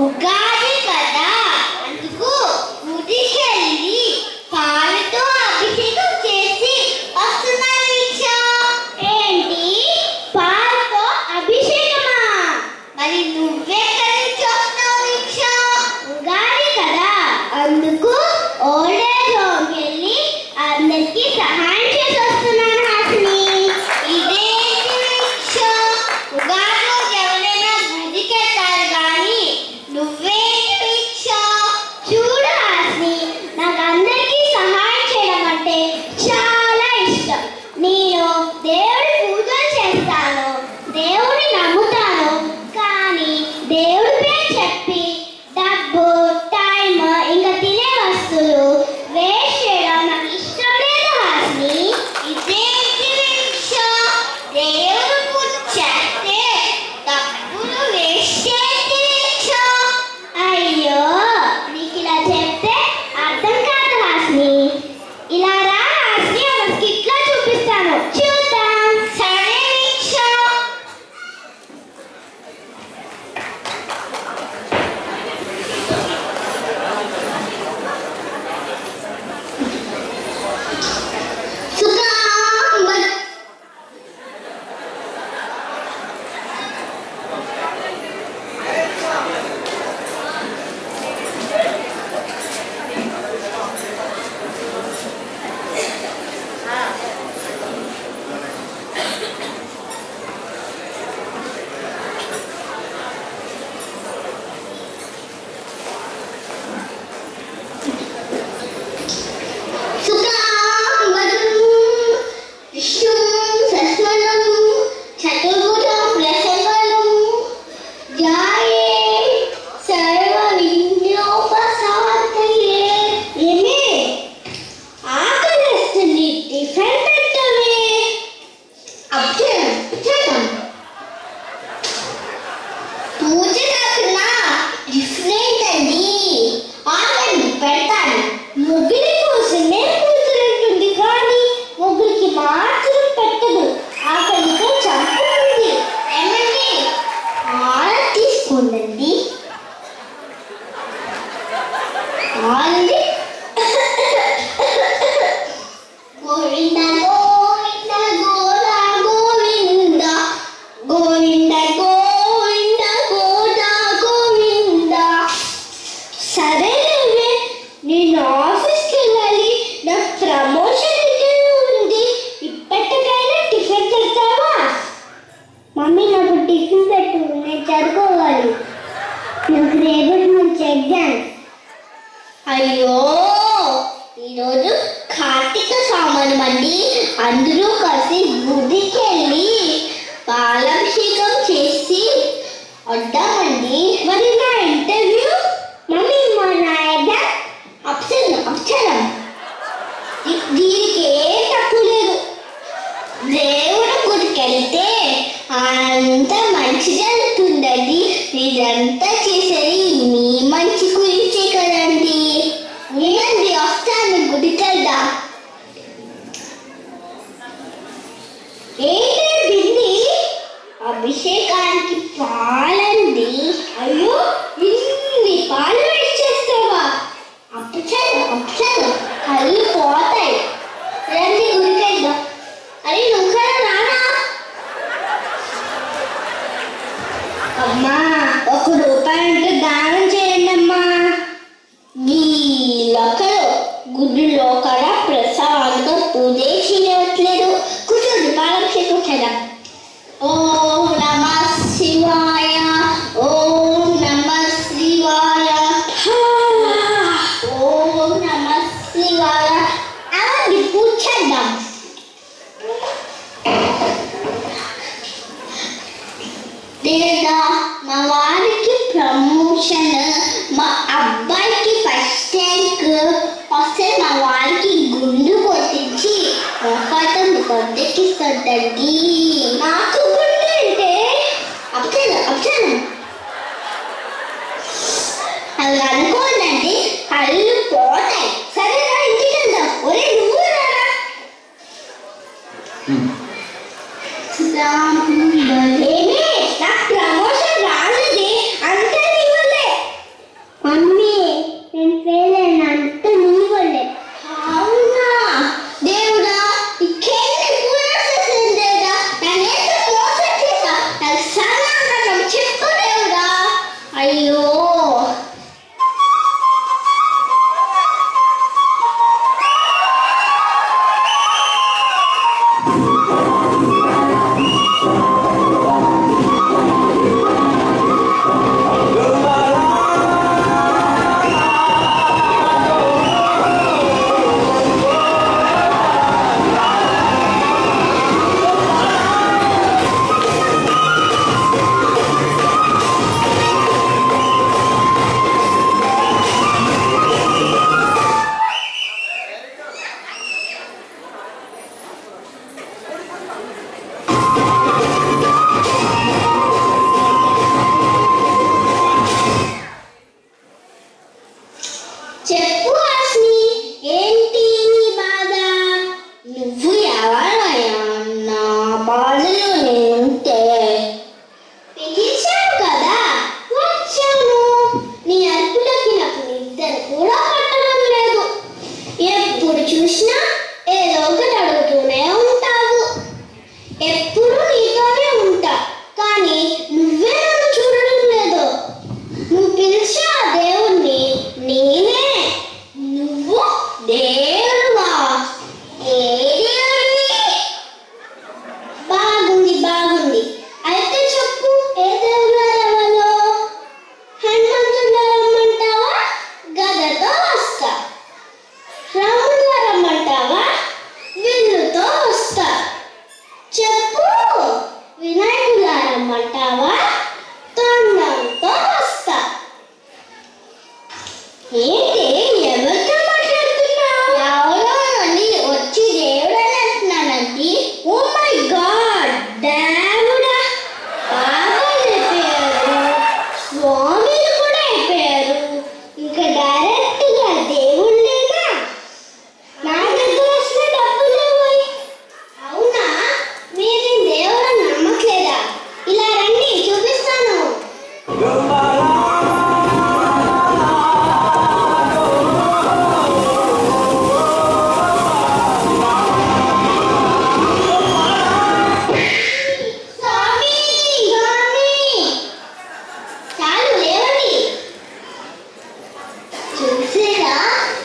ఉగాది కదా, అందుకు గుడికెళ్ళి పాలతో అభిషేకం చేసి వస్తున్నాను వీక్ష. ఏంటి పాలతో అభిషేకమా? మరి నువ్వెక్కడి నుంచి వస్తున్నావు వీక్ష? ఉగాది కదా, అందుకు ఓల్డేజ్ హోమ్కి వెళ్ళి అందరికీ సహాయం చేసి వస్తున్నాను హాసిని. ఇదేంటి వీక్ష, ఉగాది రోజు ఎవరైనా గుడికి వెళ్తారు కానీ నువ్వేంటి వీక్ష? చూడు హాసిని, నాకు అందరికీ సహాయం చేయడం అంటే చాలా ఇష్టం. నేను దేవుడి పూజలు చేస్తాను, దేవుడిని నమ్ముతాను, కానీ దేవుడి పేరు చెప్పి డబ్బు, టైం, ఇంకా తినే వస్తువులు వేస్ట్ చేయడం నాకు ఇష్టం లేదు హాసిని. ఇదేంటి వీక్ష, దేవుడు పూజ చేస్తే డబ్బులు వేస్ట్ చేయండి వీక్ష? అయ్యో, నీకు ఇలా చెప్తే అర్థం కాదు హాసిని. ఇలా రా హాసిని, ఒక స్కిట్లో చూపిస్తాను, చూద్దాం. సరే వీక్ష. అయ్యో, ఈరోజు కార్తీక సామాన్యం అండి. అందరూ కలిసి గుడికి వెళ్ళి పాలాభిషేకం చేసి వద్దామండి. మరి నా ఇంటర్వ్యూ మమ్మీ, నా ఎగ్జామ్ అప్సరం దీనికి ఏ తప్పు లేదు. దేవుడు గుడికి వెళ్తే అంత మంచి జరుగుతుందండి. ఇదంతా చేసేది మీ మంచి గురించే కదండి. నేనండి వస్తాను, గుడికి వెళ్దాం. ఏంటి బింది, అభిషేకానికి పాలండి. అయ్యో, ఇన్ని పాలు వేస్ట్ చేస్తావా? అప్సరం కళ్ళు పోతాయి. రండి గుడికి వెళ్దాం. అరే నువ్వు కదా రానా? అమ్మా, ₹1 ఉంటే దానం చేయండి అమ్మా. ఈ లొక్కలు గుడిలో కూడా ప్రసాదంగా పూజ చేయట్లేదు. కూర్చోండి, పాలాభిషేకం చేద్దాం. ఓం నమః శివాయ, ఓం నమః శివాయ, ఓం నమః శివాయ. అవండి పూజ చేద్దాం. లేదా మా వారికి ప్రమోషన్, మా అబ్బాయికి ఫస్ట్ ర్యాంక్ వస్తే మా వారికి గుండు కొట్టించి ఒకటం కొట్టెక్కిస్తుందండి. నాకు గుండు అంటే అప్సరం అలా అనుకోండి, కళ్ళు పోతాయి. సరే రా, ఇంటికి వెళ్దాం. ఒరే నువ్వు రారా. నాకు ప్రమోషన్ రాలేదే, అంతా నీ వల్లే.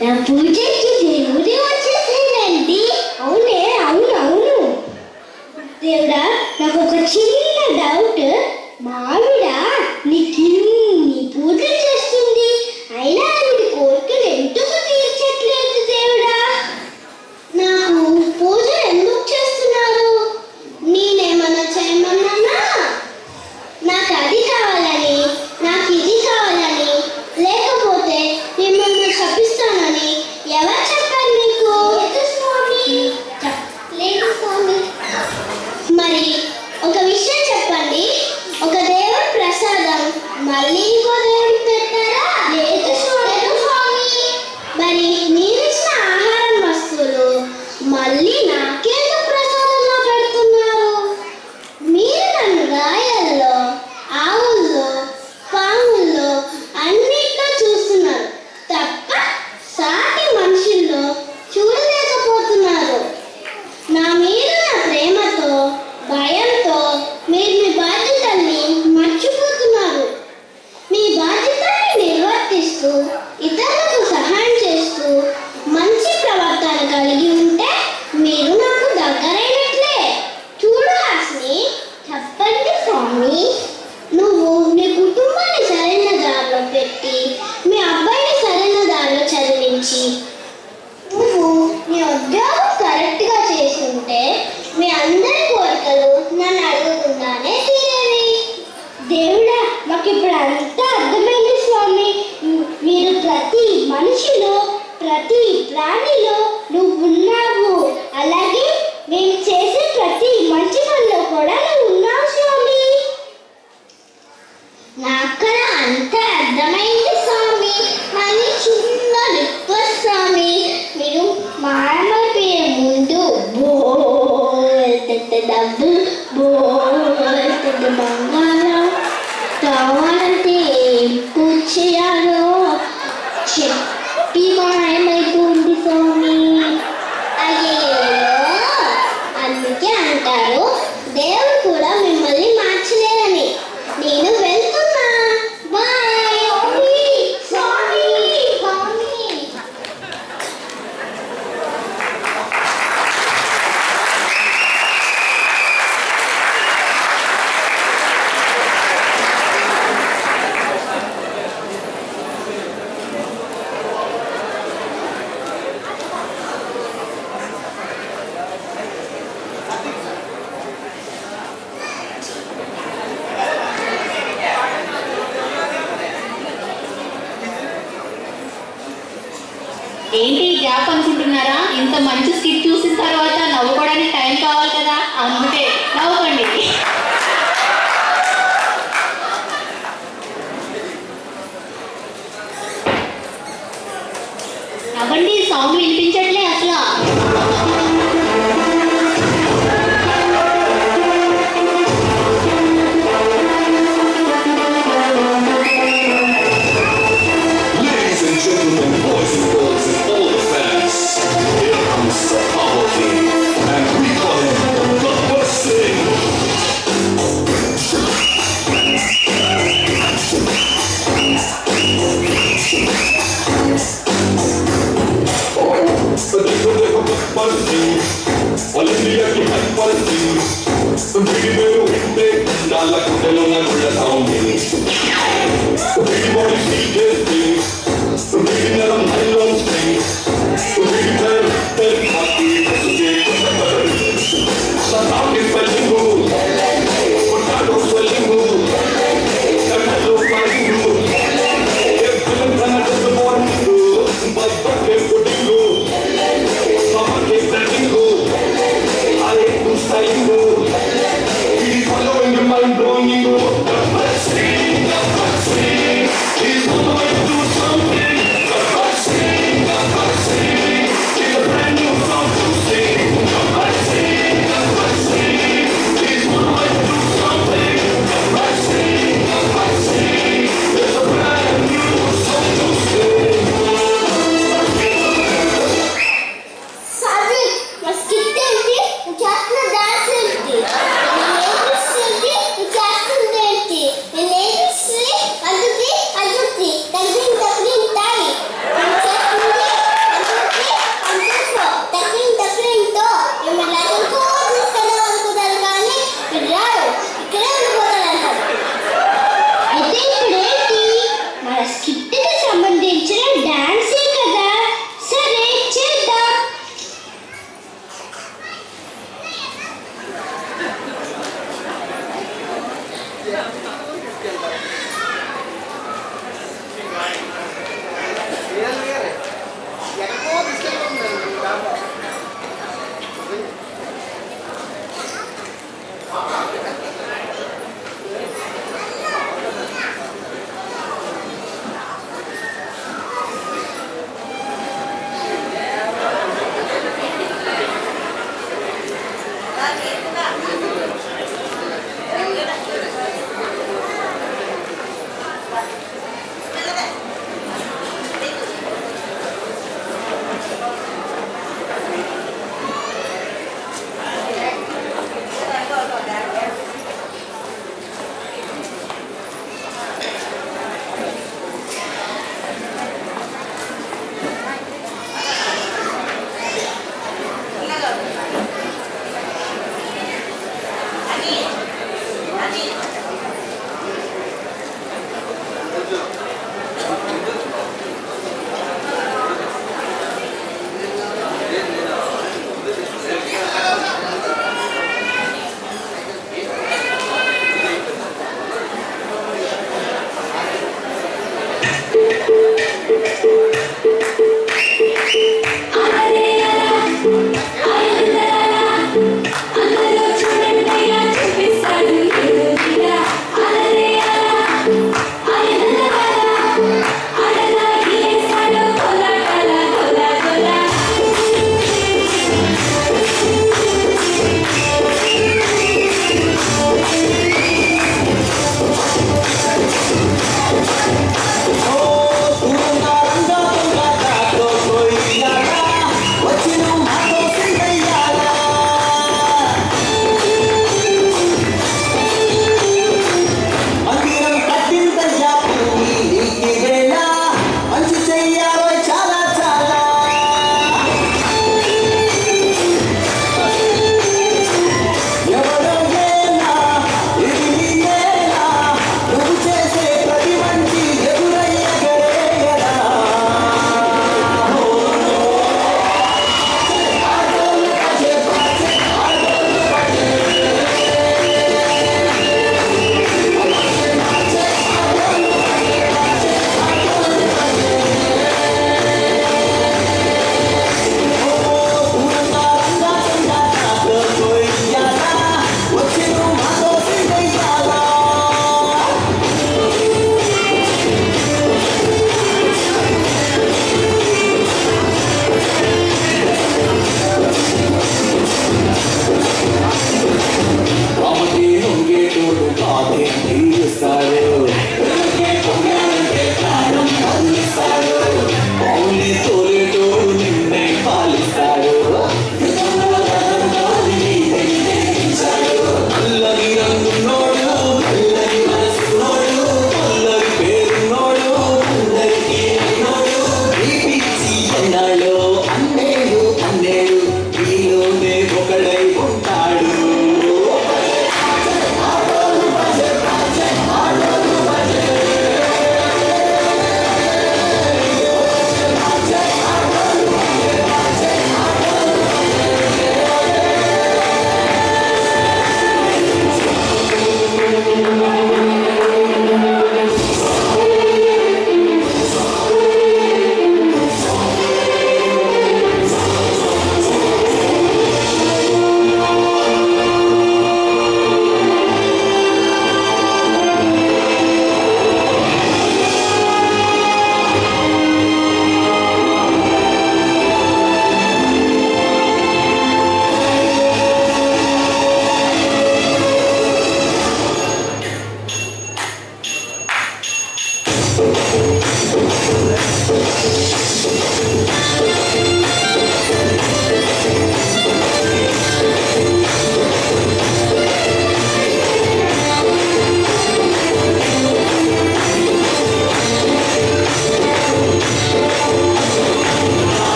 నా పూజకి దేవుడే వచ్చేసిందండి. అవునే, అవును అవును. దేవుడా, నాకు ఒక చిన్న డౌట్. మావిడ నీకిన్ని పూజలు చేస్తుంది, అయినా ఆవిడ కోరికలు ఎందుకు తీర్చట్లేదు దేవుడా? నాకు పూజలు ఎందుకు చేస్తున్నారు? నేనేమన్నా చేయమన్నానా? నాకు అది కావాలని, నాకు ఇది కావాలని, లేకపోతే మిమ్మల్ని శపిస్తానని ఎవరు చెప్పారు మీకు? లేదు స్వామి. మరి ఒక విషయం చెప్పండి, ఒక దేవుడి ప్రసాదం మళ్ళీ ఇంకో దేవుడికి పెట్టారా? లేదు స్వామి. మరి నేనిచ్చిన ఆహారం వస్తువులు మళ్ళీ నాకేదో ప్రసాదంలో పెడుతున్నారు. మీరు నన్ను గాయాల్లో, ఆవుల్లో, పాముల్లో అన్నిట్లో చూస్తున్నారు తప్ప సాటి మనుషుల్లో చూడలేకపోతున్నారు. నా మీద నా ప్రేమతో, భయంతో మీరు మీ బాధ్యతల్ని మర్చిపోతున్నారు. మీ బాధ్యతల్ని నిర్వర్తిస్తూ ఇతరులకు సహాయం చేస్తూ మంచి ప్రవర్తన కలిగి ఉంటే మీరు నాకు దగ్గరైనట్లే. చూడు హాస్ని, చెప్పండి స్వామి, నువ్వు నీ కుటుంబాన్ని సరైన దారిలో పెట్టి మీ అబ్బాయిని సరైన దారిలో చదివించి నువ్వు నీ ఉద్యోగం కరెక్ట్గా చేస్తుంటే మీ అందరి కోరికలు నన్ను అడగకుండానే తీరేవి. దేవుడా, మాకు ఇప్పుడు అంతా అర్థమైంది స్వామి. మీరు ప్రతి మనిషిలో, ప్రతి ప్రాణిలో నువ్వు ఉన్నావు. అలాగే మేము చేసే ప్రతి మంచి పనిలో కూడా నువ్వు ఉన్నావు స్వామి. నాకు అంతా అర్థమైంది స్వామి. కానీ చిన్న రిక్వెస్ట్ స్వామి, మీరు మాయమైపోయే ముందు బోల్త డబ్బు, బోల్త బంగారం కావాలంటే ఏం పూజ చేయాలో చెప్పి మాయమైపోయింది స్వామి. అయ్యో, అందుకే అంటారు దేవుడు కూడా మిమ్మల్ని మార్చలేదని. నేను వెళ్తున్నా, బాయ్. స్వామి స్వామి. ఏంటి గ్యాప్ అనుకుంటున్నారా? ఇంత మంచి స్కిట్ చూసిన తర్వాత నవ్వుకోవడానికి టైం కావాలి కదా, అందుకే నవ్వుకోండి. నవ్వండి, సౌండ్ వినిపించట్లే అసలు. He's